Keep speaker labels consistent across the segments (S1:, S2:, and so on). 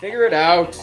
S1: Figure it out.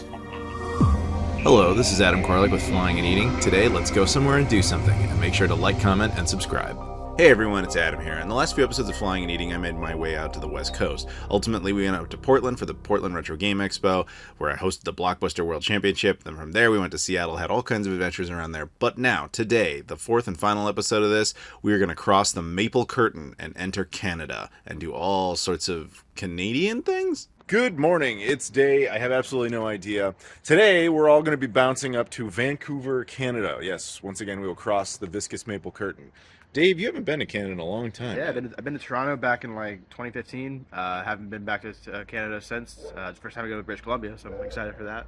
S2: Hello, this is Adam Koralik with Flying and Eating. Today, let's go somewhere and do something, and make sure to like, comment, and subscribe. Hey everyone, it's Adam here. In the last few episodes of Flying and Eating, I made my way out to the West Coast. Ultimately, we went out to Portland for the Portland Retro Game Expo, where I hosted the Blockbuster World Championship. Then from there, we went to Seattle, had all kinds of adventures around there. But now, today, the fourth and final episode of this, we are going to cross the Maple Curtain and enter Canada, and do all sorts of Canadian things? Good morning, it's day, I have absolutely no idea. Today, we're all going to be bouncing up to Vancouver, Canada. Yes, once again, we will cross the viscous maple curtain. Dave, you haven't been to Canada in a long time.
S3: Yeah, I've been to Toronto back in like 2015. Haven't been back to Canada since. It's the first time I go to British Columbia, so I'm excited for that.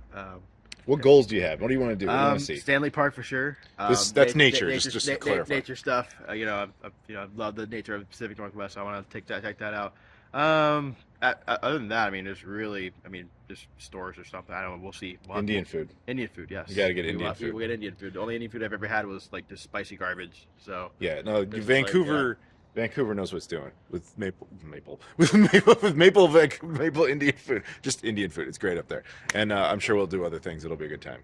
S2: What goals do you have? What do you want to do? What do you want to see?
S3: Stanley Park for sure.
S2: That's nature, just to clarify.
S3: Nature stuff. I love the nature of the Pacific Northwest, so I want to check that out. Other than that, just stores or something. I don't know. We'll see.
S2: Indian food.
S3: Indian food, yes.
S2: You gotta get Indian food.
S3: We'll get Indian food. The only Indian food I've ever had was like just spicy garbage. So
S2: yeah, no, Vancouver. Vancouver knows what's doing with maple Indian food. Just Indian food. It's great up there, and I'm sure we'll do other things. It'll be a good time.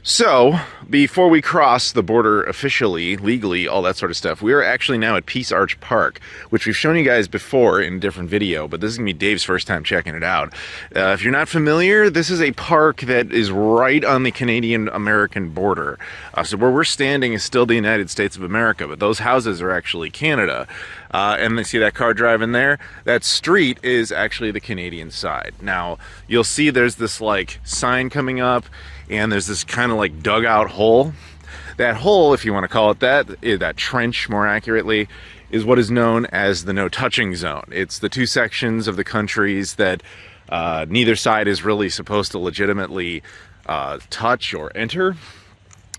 S2: So, before we cross the border officially, legally, all that sort of stuff, we are actually now at Peace Arch Park, which we've shown you guys before in a different video, but this is going to be Dave's first time checking it out. If you're not familiar, this is a park that is right on the Canadian-American border. So where we're standing is still the United States of America, but those houses are actually Canada. And you see that car driving there? That street is actually the Canadian side. Now, you'll see there's this like sign coming up, and there's this kind of like dugout hole. That hole, if you want to call it that trench more accurately, is what is known as the no touching zone. It's the two sections of the countries that neither side is really supposed to legitimately touch or enter.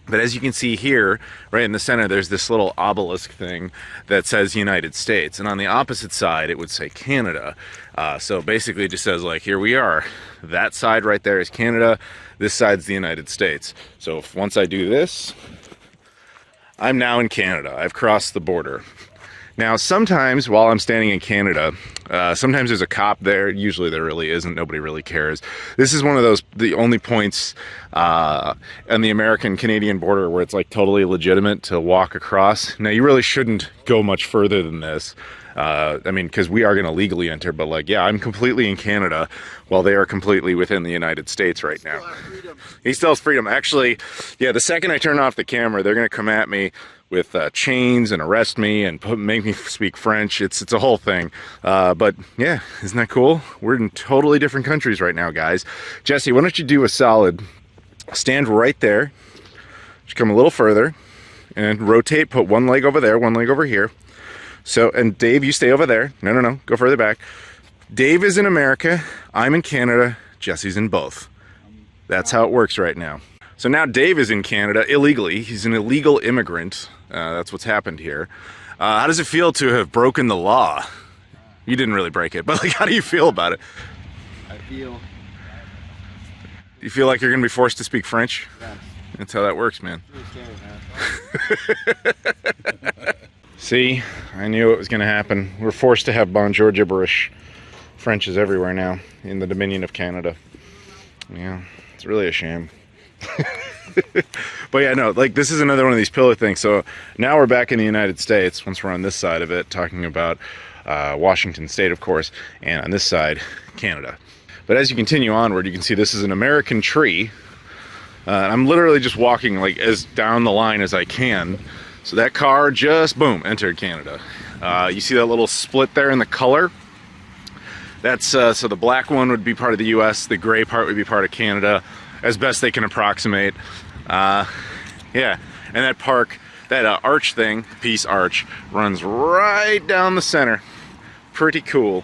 S2: But as you can see here, right in the center, there's this little obelisk thing that says United States. And on the opposite side, it would say Canada. So basically it just says, like, here we are. That side right there is Canada. This side's the United States. So once I do this, I'm now in Canada. I've crossed the border. Now, sometimes while I'm standing in Canada, sometimes there's a cop there. Usually there really isn't. Nobody really cares. This is one of the only points on the American-Canadian border where it's like totally legitimate to walk across. Now, you really shouldn't go much further than this. Because we are going to legally enter, but like, yeah, I'm completely in Canada while they are completely within the United States right now. He still has freedom. Actually, yeah, the second I turn off the camera, they're going to come at me with chains and arrest me and make me speak French. It's a whole thing. But yeah, isn't that cool? We're in totally different countries right now, guys. Jesse, why don't you do a solid? Stand right there. Just come a little further and rotate. Put one leg over there, one leg over here. So, and Dave, you stay over there. No, go further back. Dave is in America, I'm in Canada, Jesse's in both. That's how it works right now. So now Dave is in Canada illegally. He's an illegal immigrant. That's what's happened here. How does it feel to have broken the law? You didn't really break it, but like, how do you feel about it? You feel like you're gonna be forced to speak French?
S3: Yeah.
S2: That's how that works, man.
S3: Really scary, man.
S2: See, I knew it was going to happen. We're forced to have bonjour gibberish. French is everywhere now in the Dominion of Canada. Yeah, it's really a shame. But yeah, no, like this is another one of these pillar things. So now we're back in the United States, once we're on this side of it, talking about Washington State, of course, and on this side, Canada. But as you continue onward, you can see this is an American tree. I'm literally just walking like as down the line as I can. So that car just, boom, entered Canada. You see that little split there in the color? That's, so the black one would be part of the US, the gray part would be part of Canada, as best they can approximate. Yeah, and that park, that arch thing, Peace Arch, runs right down the center. Pretty cool.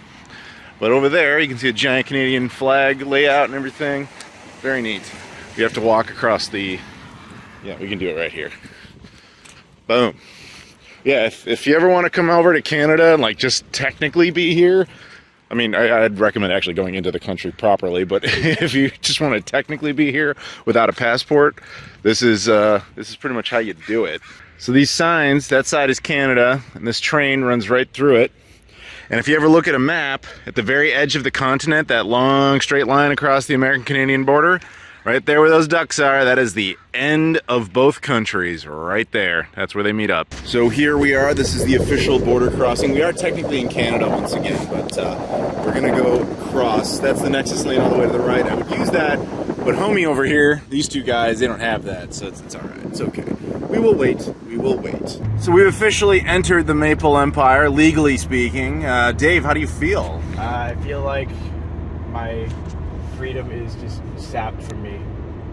S2: But over there, you can see a giant Canadian flag layout and everything. Very neat. You have to walk across the, yeah, we can do it right here. Boom. Yeah, if you ever want to come over to Canada and like just technically be here, I mean, I'd recommend actually going into the country properly, but if you just want to technically be here without a passport, this is pretty much how you do it. So these signs, that side is Canada, and this train runs right through it. And if you ever look at a map, at the very edge of the continent, that long straight line across the American-Canadian border, right there where those ducks are, that is the end of both countries, right there. That's where they meet up. So here we are, this is the official border crossing. We are technically in Canada once again, but we're gonna go across. That's the Nexus lane all the way to the right. I would use that, but homie over here, these two guys, they don't have that, so it's all right, it's okay. We will wait, we will wait. So we've officially entered the Maple Empire, legally speaking. Dave, how do you feel?
S1: I feel like my freedom is just sapped from me.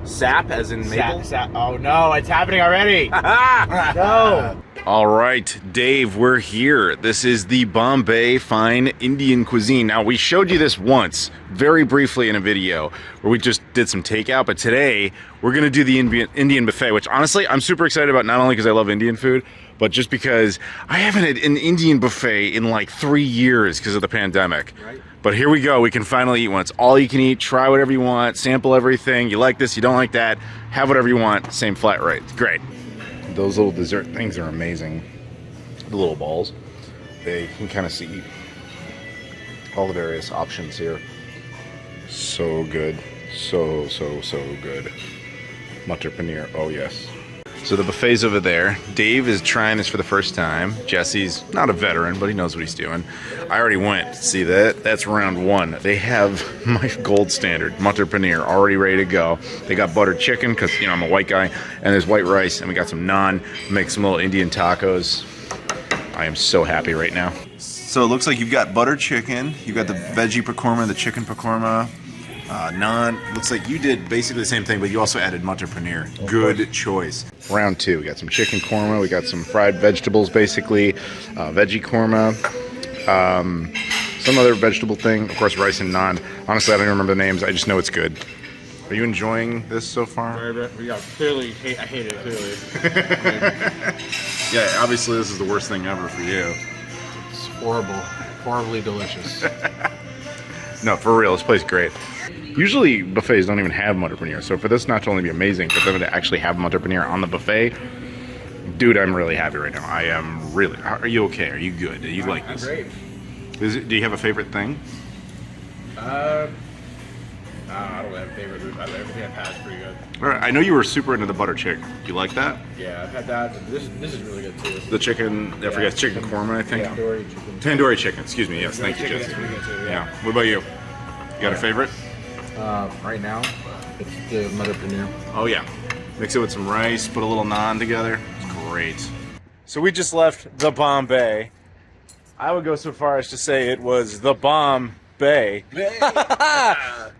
S2: Sap, as in maple?
S1: Sap. Oh no, it's happening already! No!
S2: All right, Dave, we're here. This is the Bombay Fine Indian Cuisine. Now, we showed you this once, very briefly in a video, where we just did some takeout, but today, we're gonna do the Indian buffet, which honestly, I'm super excited about, not only because I love Indian food, but just because I haven't had an Indian buffet in like 3 years because of the pandemic. Right. But here we go, we can finally eat one. It's all you can eat, try whatever you want, sample everything. You like this, you don't like that, have whatever you want, same flat rate. It's great. Those little dessert things are amazing. The little balls. They can kind of see all the various options here. So good. So good. Matar paneer, oh yes. So the buffet's over there. Dave is trying this for the first time. Jesse's not a veteran, but he knows what he's doing. I already went. See that? That's round one. They have my gold standard, Matar paneer, already ready to go. They got buttered chicken, because, you know, I'm a white guy, and there's white rice, and we got some naan, make some little Indian tacos. I am so happy right now. So it looks like you've got buttered chicken, you've got the veggie pakorma, the chicken pakorma, naan. Looks like you did basically the same thing, but you also added Matar paneer. Good choice. Round two, we got some chicken korma, we got some fried vegetables, basically, veggie korma, some other vegetable thing, of course rice and naan. Honestly, I don't even remember the names, I just know it's good. Are you enjoying this so far?
S1: Yeah, clearly, I hate it, clearly.
S2: Yeah, obviously this is the worst thing ever for you.
S1: It's horrible, horribly delicious.
S2: No, for real, this place is great. Usually buffets don't even have Matar paneer, so for this not to only be amazing, but then to actually have Matar paneer on the buffet, dude, I'm really happy right now. I am really. Are you okay? Are you good? Do you like this?
S1: I'm great.
S2: Do you have a favorite thing?
S1: I don't have a favorite. Everything I've had is pretty good.
S2: All right, I know you were super into the butter chicken. Do you like that?
S1: Yeah, I've had that. This is really good too.
S2: The chicken, I forget, chicken korma, I think.
S1: Tandoori chicken.
S2: Tandoori chicken, excuse me. Yes, thank you,
S1: Chicken
S2: Jesse.
S1: is pretty good too,
S2: Yeah. What about you? You got a favorite?
S1: Right now, it's the Matar paneer.
S2: Oh yeah. Mix it with some rice, put a little naan together. It's great. So we just left the Bombay. I would go so far as to say it was the Bomb Bay. Did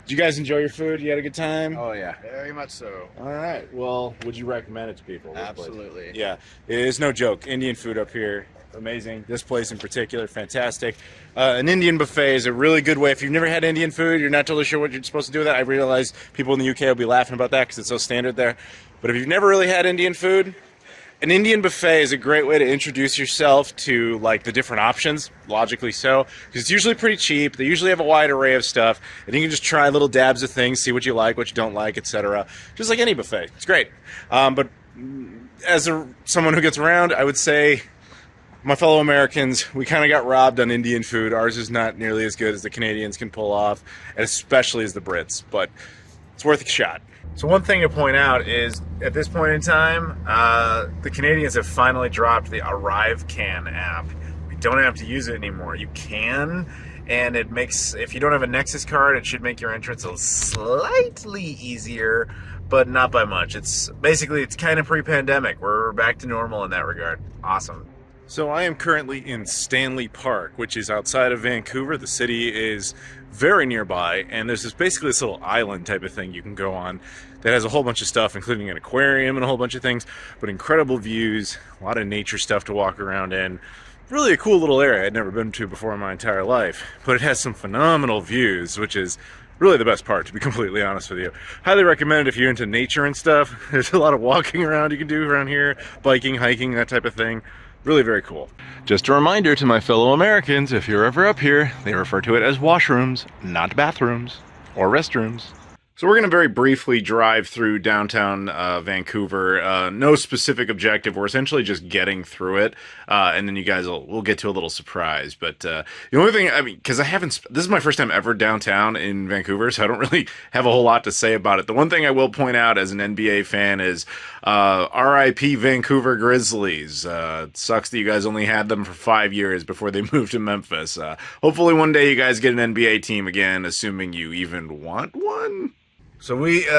S2: you guys enjoy your food? You had a good time?
S3: Oh yeah, very much so.
S2: All right. Well, would you recommend it to people?
S3: Absolutely.
S2: Yeah, it is no joke. Indian food up here, amazing. This place in particular, fantastic. An Indian buffet is a really good way. If you've never had Indian food, you're not totally sure what you're supposed to do with it. I realize people in the UK will be laughing about that because it's so standard there. But if you've never really had Indian food, an Indian buffet is a great way to introduce yourself to like the different options, logically so, because it's usually pretty cheap. They usually have a wide array of stuff, and you can just try little dabs of things, see what you like, what you don't like, etc. Just like any buffet. It's great. But as someone who gets around, I would say my fellow Americans, we kind of got robbed on Indian food. Ours is not nearly as good as the Canadians can pull off, and especially as the Brits, but it's worth a shot. So one thing to point out is, at this point in time, the Canadians have finally dropped the ArriveCan app. We don't have to use it anymore. You can, and it makes, if you don't have a Nexus card, it should make your entrance a slightly easier, but not by much. It's basically, it's kind of pre-pandemic. We're back to normal in that regard. Awesome. So I am currently in Stanley Park, which is outside of Vancouver. The city is very nearby, and there's basically this little island type of thing you can go on that has a whole bunch of stuff, including an aquarium and a whole bunch of things, but incredible views, a lot of nature stuff to walk around in. Really a cool little area I'd never been to before in my entire life, but it has some phenomenal views, which is really the best part, to be completely honest with you. Highly recommend it if you're into nature and stuff. There's a lot of walking around you can do around here, biking, hiking, that type of thing. Really very cool. Just a reminder to my fellow Americans, if you're ever up here, they refer to it as washrooms, not bathrooms or restrooms. So we're going to very briefly drive through downtown Vancouver. No specific objective. We're essentially just getting through it, and then you guys we'll get to a little surprise. But the only thing, I mean, because I haven't, this is my first time ever downtown in Vancouver, so I don't really have a whole lot to say about it. The one thing I will point out as an NBA fan is R.I.P. Vancouver Grizzlies. It sucks that you guys only had them for 5 years before they moved to Memphis. Hopefully one day you guys get an NBA team again, assuming you even want one. So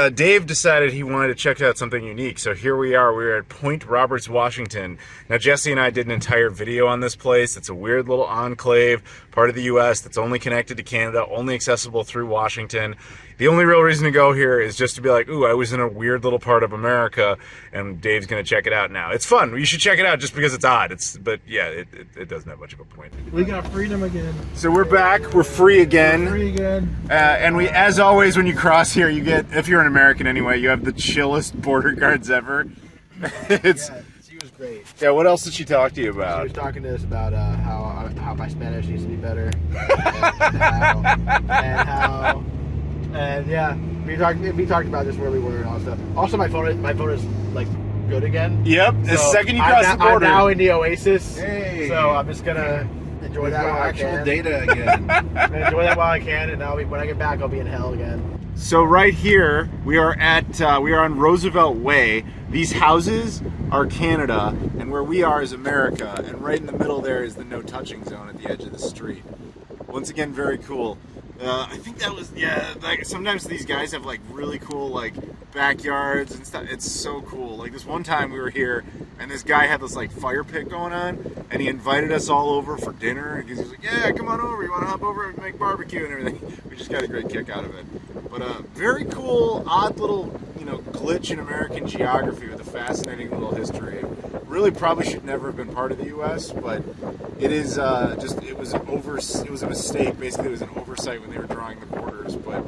S2: Dave decided he wanted to check out something unique. So here we are. We're at Point Roberts, Washington. Now, Jesse and I did an entire video on this place. It's a weird little enclave, part of the U.S. that's only connected to Canada, only accessible through Washington. The only real reason to go here is just to be like, ooh, I was in a weird little part of America, and Dave's going to check it out now. It's fun. You should check it out just because it's odd. But yeah, it doesn't have much of a point.
S4: We got freedom again.
S2: So we're back. We're free again.
S4: Free again.
S2: And we, as always, when you cross here, you get, if you're an American anyway, you have the chillest border guards ever.
S4: She was great.
S2: Yeah, what else did she talk to you
S4: She
S2: about?
S4: was talking to us about how my Spanish needs to be better, and yeah, we talked about just where we were and all that stuff. Also, my phone is like good again.
S2: Yep, the
S4: So
S2: second you cross the border.
S4: I'm now in the Oasis.
S1: Hey.
S4: So I'm just gonna enjoy that while I
S1: actual
S4: can.
S1: data again.
S4: I'm gonna enjoy that while I can, and when I get back, I'll be in hell again.
S2: So right here, we are on Roosevelt Way. These houses are Canada, and where we are is America. And right in the middle there is the no touching zone at the edge of the street. Once again, very cool. I think that was, yeah, like sometimes these guys have like really cool like backyards and stuff. It's so cool. Like this one time we were here and this guy had this like fire pit going on and he invited us all over for dinner because he was like, yeah, come on over, you want to hop over and make barbecue and everything. We just got a great kick out of it. But very cool, odd little, you know, glitch in American geography with a fascinating little history. It really probably should never have been part of the U.S., but it is it was a mistake. Basically, it was an oversight when they were drawing the borders, but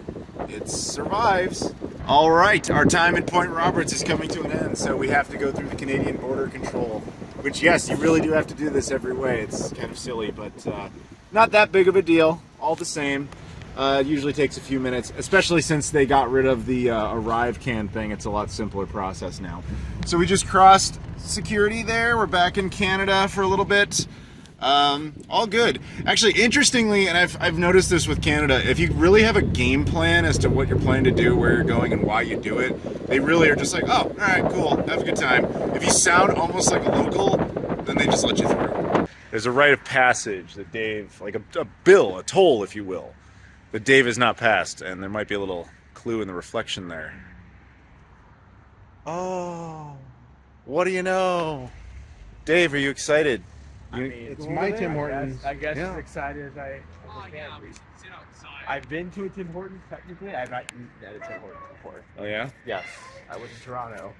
S2: it survives. All right, our time in Point Roberts is coming to an end, so we have to go through the Canadian border control, which, yes, you really do have to do this every way. It's kind of silly, but not that big of a deal, all the same. It usually takes a few minutes, especially since they got rid of the arrive can thing. It's a lot simpler process now. So we just crossed security there. We're back in Canada for a little bit. All good. Actually, interestingly, and I've noticed this with Canada, if you really have a game plan as to what you're planning to do, where you're going, and why you do it, they really are just like, oh, all right, cool, have a good time. If you sound almost like a local, then they just let you through. There's a rite of passage that Dave, like a bill, a toll, if you will, that Dave has not passed, and there might be a little clue in the reflection there. Oh, what do you know? Dave, are you excited?
S4: I mean, it's my Tim Hortons.
S5: I guess
S2: Yeah.
S5: as excited as I can be. I've been to a Tim Hortons technically. I've not eaten at a Tim Hortons before.
S2: Oh yeah?
S5: Yes, I was in Toronto,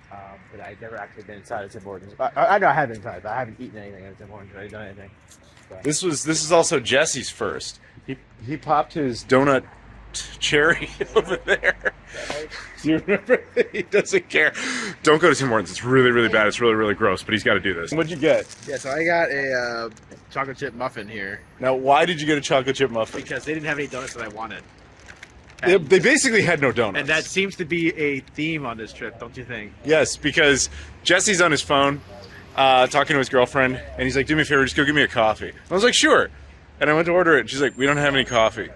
S5: but I've never actually been inside a Tim Hortons. I know I have been inside, but I haven't eaten anything at a Tim Hortons. I haven't done anything. But.
S2: This is also Jesse's first. He popped his donut cherry over there. Do you remember? He doesn't care. Don't go to Tim Hortons. It's really, really bad. It's really, really gross. But he's got to do this. What'd you get?
S4: Yeah, so I got a chocolate chip muffin here
S2: Now, why did you get a chocolate chip muffin?
S4: because they didn't have any donuts that I wanted.
S2: They basically had no donuts.
S4: And that seems to be a theme on this trip, don't you think?
S2: Yes, because Jesse's on his phone talking to his girlfriend, and he's like, do me a favor, just go get me a coffee. I was like, sure. And I went to order it, and she's like, we don't have any coffee.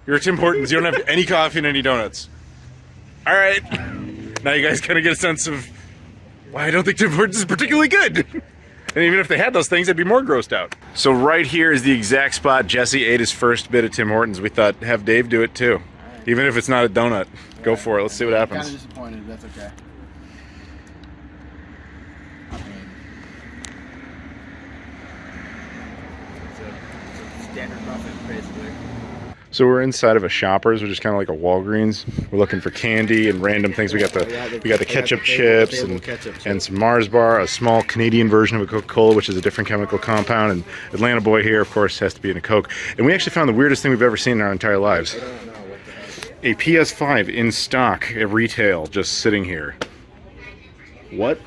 S2: You're at Tim Hortons, you don't have any coffee and any donuts. All right. Now you guys kind of get a sense of why I don't think Tim Hortons is particularly good. And even if they had those things, I'd be more grossed out. So right here is the exact spot Jesse ate his first bit of Tim Hortons. We thought, have Dave do it too. Even if it's not a donut. Go for it. Let's see what
S4: Kind of
S2: happens.
S4: disappointed, but that's okay. I mean, it's a standard muffin, basically.
S2: So we're inside of a Shoppers, which is kind of like a Walgreens. We're looking for candy and random things. We got the ketchup chips and some Mars bar, a small Canadian version of a Coca-Cola, which is a different chemical compound. And Atlanta boy here, of course, has to be in a Coke. And we actually found the weirdest thing we've ever seen in our entire lives. A PS5 in stock at retail, just sitting here. What?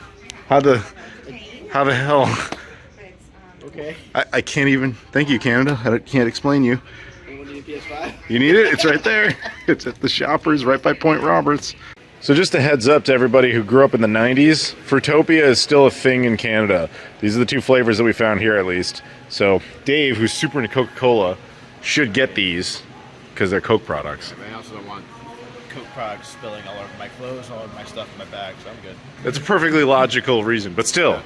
S2: How the hell?
S4: Okay.
S2: I can't even. Thank you, Canada. I can't explain you.
S4: You want to need a PS5?
S2: You need it? It's right there. It's at the Shoppers right by Point Roberts. So just a heads up to everybody who grew up in the 90s, Fruitopia is still a thing in Canada. These are the two flavors that we found here at least. So Dave, who's super into Coca-Cola, should get these because they're Coke products.
S3: I also don't want Coke products spilling all over my clothes, all over my stuff in my bag, so I'm good.
S2: That's a perfectly logical reason, but still,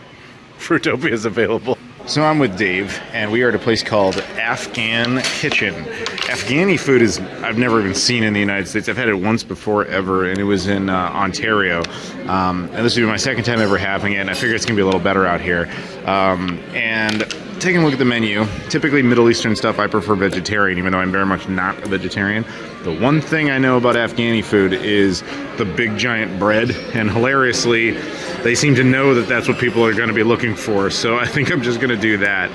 S2: Fruitopia is available. So I'm with Dave, and we are at a place called Afghan Kitchen. Afghani food is, I've never even seen in the United States. I've had it once before ever, and it was in Ontario. And this will be my second time ever having it, and I figure it's going to be a little better out here. And taking a look at the menu, typically Middle Eastern stuff, I prefer vegetarian, even though I'm very much not a vegetarian. The one thing I know about Afghani food is the big giant bread, and hilariously, they seem to know that that's what people are going to be looking for, so I think I'm just going to do that.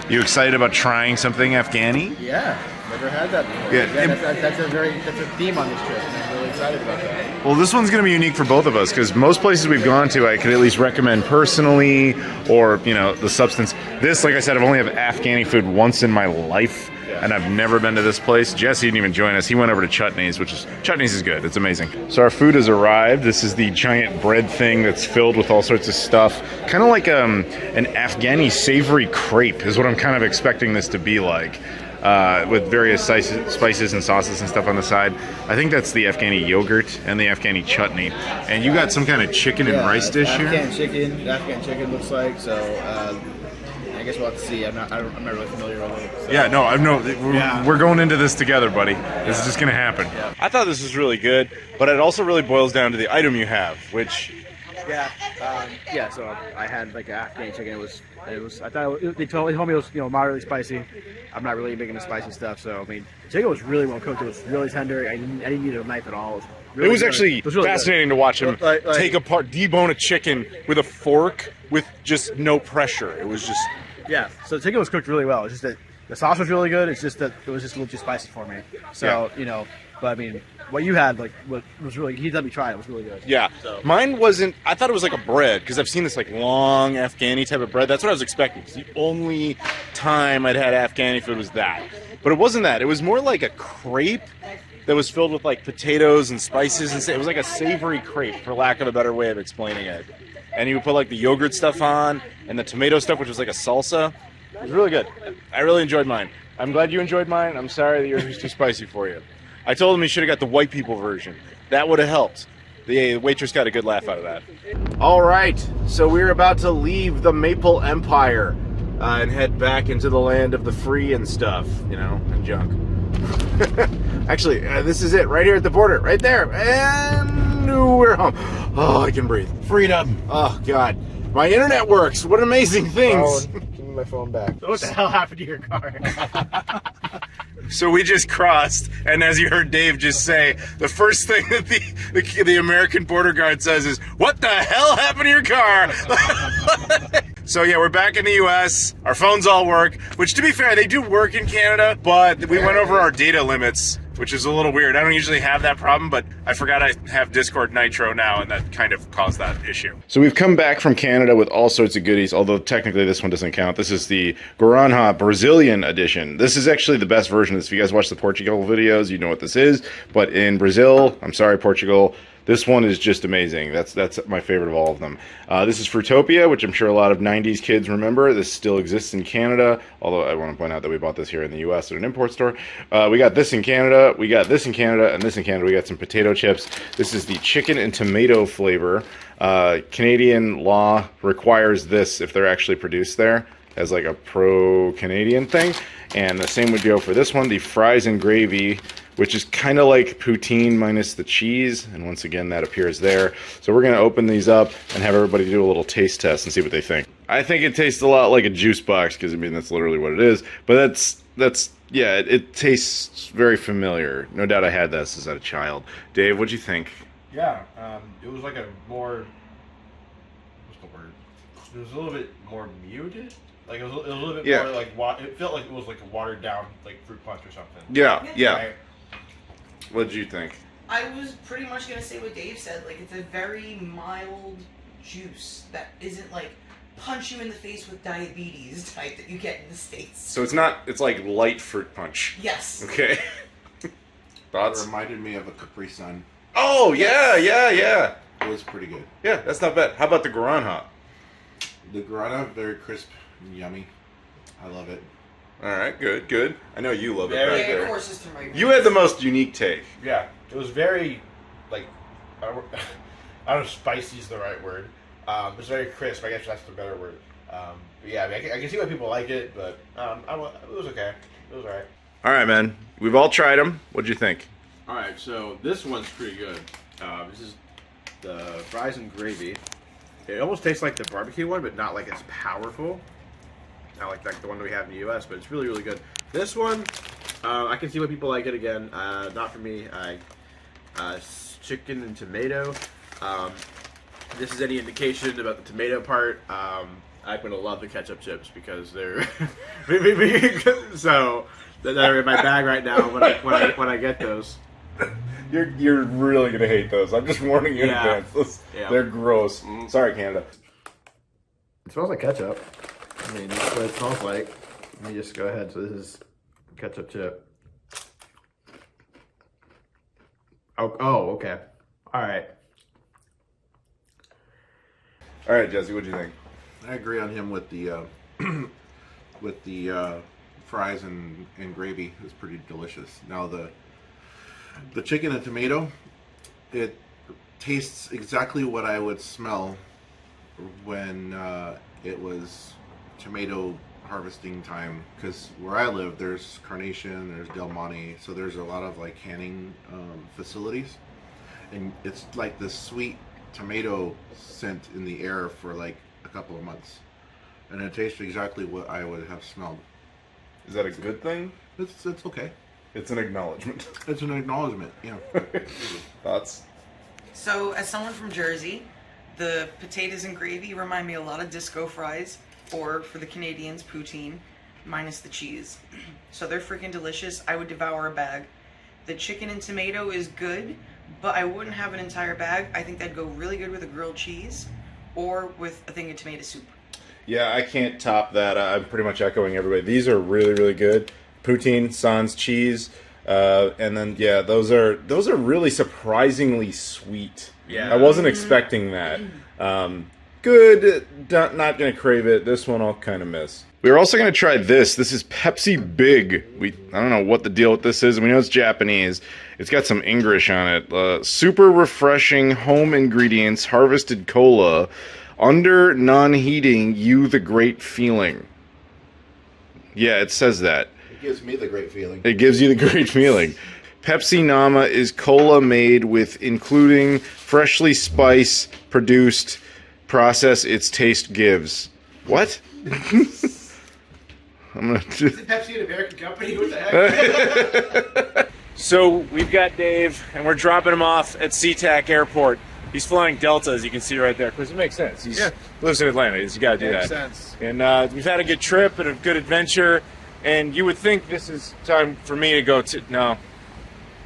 S2: You excited about trying something Afghani?
S4: Yeah, never had that before.
S2: Yeah,
S4: that's a theme on this trip, and I'm really excited about that.
S2: Well, this one's going to be unique for both of us because most places we've gone to, I could at least recommend personally, or you know, the substance. This, like I said, I've only had Afghani food once in my life, and I've never been to this place. Jesse didn't even join us. He went over to Chutney's, Chutney's is good. It's amazing. So our food has arrived. This is the giant bread thing that's filled with all sorts of stuff, kind of like an Afghani savory crepe is what I'm kind of expecting this to be like. With various spices and sauces and stuff on the side. I think that's the Afghani yogurt and the Afghani chutney. And you got some kind of chicken and rice dish here?
S4: Afghan chicken looks like, so I guess we'll have to see. I'm not really familiar with it. So.
S2: Yeah, no, we're going into this together, buddy. This is just going to happen.
S4: Yeah.
S2: I thought this was really good, but it also really boils down to the item you have, which...
S4: So I had like an Afghan chicken. I thought they told me it was moderately spicy. I'm not really big into spicy stuff, so I mean, the chicken was really well cooked. It was really tender. I didn't need a knife at all.
S2: It was actually fascinating to watch him take apart, debone a chicken with a fork with just no pressure. It was just
S4: So the chicken was cooked really well. It's just that the sauce was really good. It's just that it was just a little too spicy for me. So but I mean, what you had was really. He let me try it. It was really good.
S2: Yeah,
S4: so.
S2: Mine wasn't. I thought it was like a bread because I've seen this like long Afghani type of bread. That's what I was expecting. The only time I'd had Afghani food was that, but it wasn't that. It was more like a crepe that was filled with like potatoes and spices, and it was like a savory crepe, for lack of a better way of explaining it. And you would put like the yogurt stuff on and the tomato stuff, which was like a salsa. It was really good. I really enjoyed mine. I'm glad you enjoyed mine. I'm sorry that yours was too spicy for you. I told him he should have got the white people version. That would have helped. The waitress got a good laugh out of that. All right, so we're about to leave the Maple Empire and head back into the land of the free and stuff, and junk. Actually, this is it, right here at the border, right there. And we're home. Oh, I can breathe.
S4: Freedom.
S2: Oh, God. My internet works. What amazing things.
S4: Give me my phone back.
S5: What the hell happened to your car?
S2: So we just crossed, and as you heard Dave just say, the first thing that the American border guard says is, "What the hell happened to your car?" So yeah, we're back in the U.S. Our phones all work, which to be fair, they do work in Canada, but we went over our data limits, which is a little weird. I don't usually have that problem, but I forgot I have Discord Nitro now, and that kind of caused that issue. So we've come back from Canada with all sorts of goodies, although technically this one doesn't count. This is the Guaranja Brazilian edition. This is actually the best version of this. If you guys watch the Portugal videos, you know what this is. But in Brazil, I'm sorry, Portugal, this one is just amazing. That's my favorite of all of them. This is Fruitopia, which I'm sure a lot of 90s kids remember. This still exists in Canada, although I want to point out that we bought this here in the US at an import store. We got this in Canada, we got this in Canada, and this in Canada. We got some potato chips. This is the chicken and tomato flavor. Canadian law requires this if they're actually produced there as like a pro-Canadian thing. And the same would go for this one, the fries and gravy, which is kind of like poutine minus the cheese, and once again that appears there. So we're going to open these up and have everybody do a little taste test and see what they think. I think it tastes a lot like a juice box, because I mean that's literally what it is, but yeah, it tastes very familiar. No doubt I had this as a child. Dave, what'd you think?
S3: Yeah, it was like a more, what's the word? It was a little bit more muted. Like it was a little bit more like it felt like it was like a watered down like fruit punch or something.
S2: Yeah.
S3: Right?
S2: What did you think?
S6: I was pretty much gonna say what Dave said. Like it's a very mild juice that isn't like punch you in the face with diabetes type that you get in the States.
S2: So it's like light fruit punch.
S6: Yes.
S2: Okay. Thoughts?
S3: It reminded me of a Capri Sun.
S2: Oh, yeah.
S3: It was pretty good.
S2: Yeah, that's not bad. How about the guarana?
S3: The guarana, very crisp and yummy. I love it.
S2: All right, good. I know you love it
S3: Yeah,
S2: back
S6: Yeah, of
S2: there.
S6: course, it's through my
S2: You had the most unique take.
S3: Yeah, it was very, like, I don't know if spicy is the right word. It was very crisp. I guess that's the better word. But yeah, I mean, I can see why people like it, but it was okay. It was alright.
S2: All right, man. We've all tried them. What'd you think?
S3: All right, so this one's pretty good. This is the fries and gravy. It almost tastes like the barbecue one, but not like as powerful. Not like the one that we have in the U.S., but it's really, really good. This one, I can see why people like it again. Not for me. Chicken and tomato. If this is any indication about the tomato part, I'm gonna love the ketchup chips because they're so they're in my bag right now when I get those.
S2: You're really gonna hate those. I'm just warning you in
S3: Yeah.
S2: advance.
S3: Yeah.
S2: They're gross. Sorry, Canada.
S4: It smells like ketchup. I mean, that's what it smells like. Let me just go ahead. So this is ketchup chip. Oh, okay. All right.
S2: All right, Jesse, what'd you think?
S3: I agree on him with the fries and gravy. It's pretty delicious. Now the chicken and tomato, it tastes exactly what I would smell when it was tomato harvesting time. Because where I live, there's Carnation, there's Del Monte, so there's a lot of like canning facilities, and it's like this sweet tomato scent in the air for like a couple of months, and it tastes exactly what I would have smelled.
S2: Is that a good thing?
S3: It's okay.
S2: It's an acknowledgement.
S3: It's an acknowledgement. Yeah.
S2: Thoughts?
S6: So, as someone from Jersey, the potatoes and gravy remind me a lot of disco fries, or for the Canadians, poutine, minus the cheese. So they're freaking delicious. I would devour a bag. The chicken and tomato is good, but I wouldn't have an entire bag. I think that'd go really good with a grilled cheese or with a thing of tomato soup.
S2: Yeah, I can't top that. I'm pretty much echoing everybody. These are really, really good. Poutine, sans cheese, and then yeah, those are really surprisingly sweet.
S3: Yeah.
S2: I wasn't expecting that. Good. Not gonna crave it. This one I'll kind of miss. We are also gonna try this. This is Pepsi Big. I don't know what the deal with this is. We know it's Japanese. It's got some English on it. Super refreshing home ingredients, harvested cola, under non-heating, you the great feeling. Yeah, it says that.
S3: It gives me the great feeling.
S2: It gives you the great feeling. Pepsi Nama is cola made with including freshly spice produced process its taste gives. What? I'm gonna
S3: Is it Pepsi an American company? What the heck?
S4: So we've got Dave, and we're dropping him off at SeaTac Airport. He's flying Delta, as you can see right there, because it makes sense. He lives in Atlanta. You got to do that.
S3: Makes sense.
S4: And we've had a good trip and a good adventure. And you would think this is time for me to go to. No,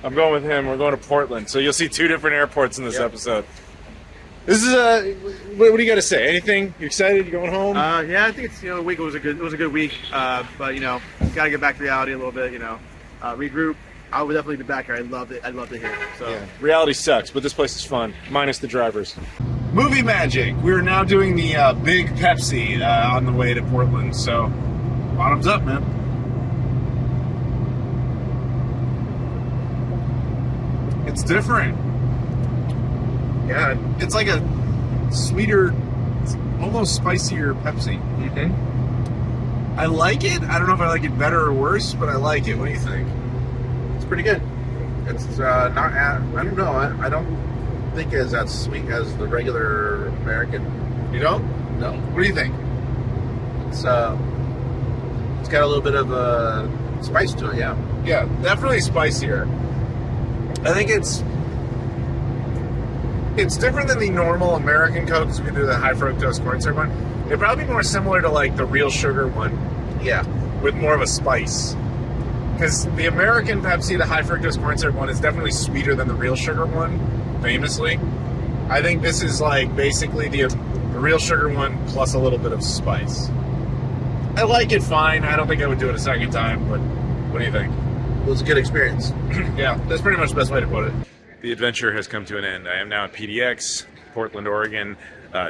S4: I'm going with him. We're going to Portland. So you'll see two different airports in this episode. This is what do you got to say? Anything? You excited? You going home?
S5: Yeah, I think it's the week was a good week. But got to get back to reality a little bit. Regroup. I would definitely be back here. I'd love to hear. So
S4: Yeah. Reality sucks, but this place is fun, minus the drivers.
S2: Movie magic. We're now doing the Big Pepsi on the way to Portland. So, bottoms up, man. It's different. Yeah, it's like a sweeter, almost spicier Pepsi. I like it. I don't know if I like it better or worse, but I like it. What do you think?
S3: It's pretty good. It's not. I don't know. I don't think it's as sweet as the regular American.
S2: You don't?
S3: No.
S2: What do you think?
S3: It's got a little bit of spice to it. Yeah.
S2: Yeah, definitely spicier. I think it's different than the normal American Coke, because we do the high fructose corn syrup one. It'd probably be more similar to like the real sugar one.
S3: Yeah.
S2: With more of a spice. Because the American Pepsi, the high fructose corn syrup one, is definitely sweeter than the real sugar one, famously. I think this is like basically the real sugar one plus a little bit of spice. I like it fine. I don't think I would do it a second time, but what do you think?
S3: was a good experience.
S1: Yeah, that's pretty much the best way to put it.
S2: The adventure has come to an end. I am now at PDX, Portland, Oregon.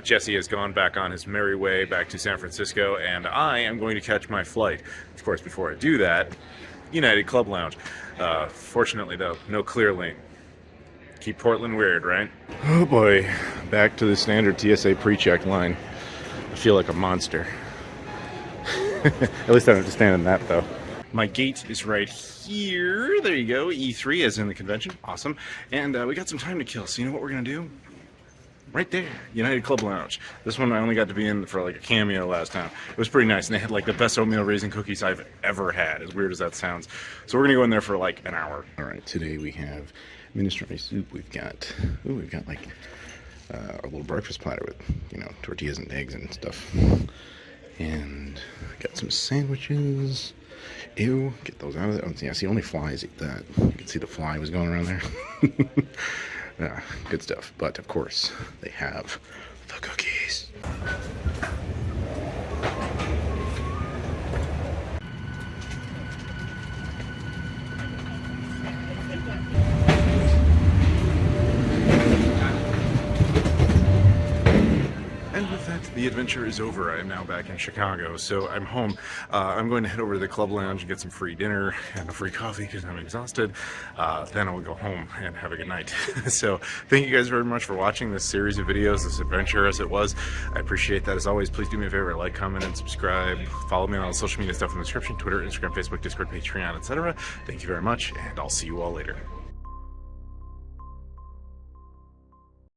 S2: Jesse has gone back on his merry way back to San Francisco, and I am going to catch my flight. Of course, before I do that, United Club Lounge. Fortunately, though, no clear lane. Keep Portland weird, right? Oh boy, back to the standard TSA pre-check line. I feel like a monster. At least I don't have to stand in that, though. My gate is right here. There you go. E3 as in the convention. Awesome. And we got some time to kill, so you know what we're going to do? Right there, United Club Lounge. This one I only got to be in for like a cameo last time. It was pretty nice, and they had like the best oatmeal raisin cookies I've ever had, as weird as that sounds. So we're gonna go in there for like an hour. All right, today we have minestrone soup. We've got like a little breakfast platter with, you know, tortillas and eggs and stuff. And got some sandwiches. Ew, get those out of there. Oh, yeah, see, only flies eat that. You can see the fly was going around there. Yeah, good stuff. But of course, they have the cookies. And with that, the adventure is over. I am now back in Chicago, so I'm home. I'm going to head over to the Club Lounge and get some free dinner and a free coffee because I'm exhausted. Then I will go home and have a good night. So thank you guys very much for watching this series of videos, this adventure as it was. I appreciate that. As always, please do me a favor, like, comment, and subscribe. Follow me on all the social media stuff in the description, Twitter, Instagram, Facebook, Discord, Patreon, etc. Thank you very much, and I'll see you all later.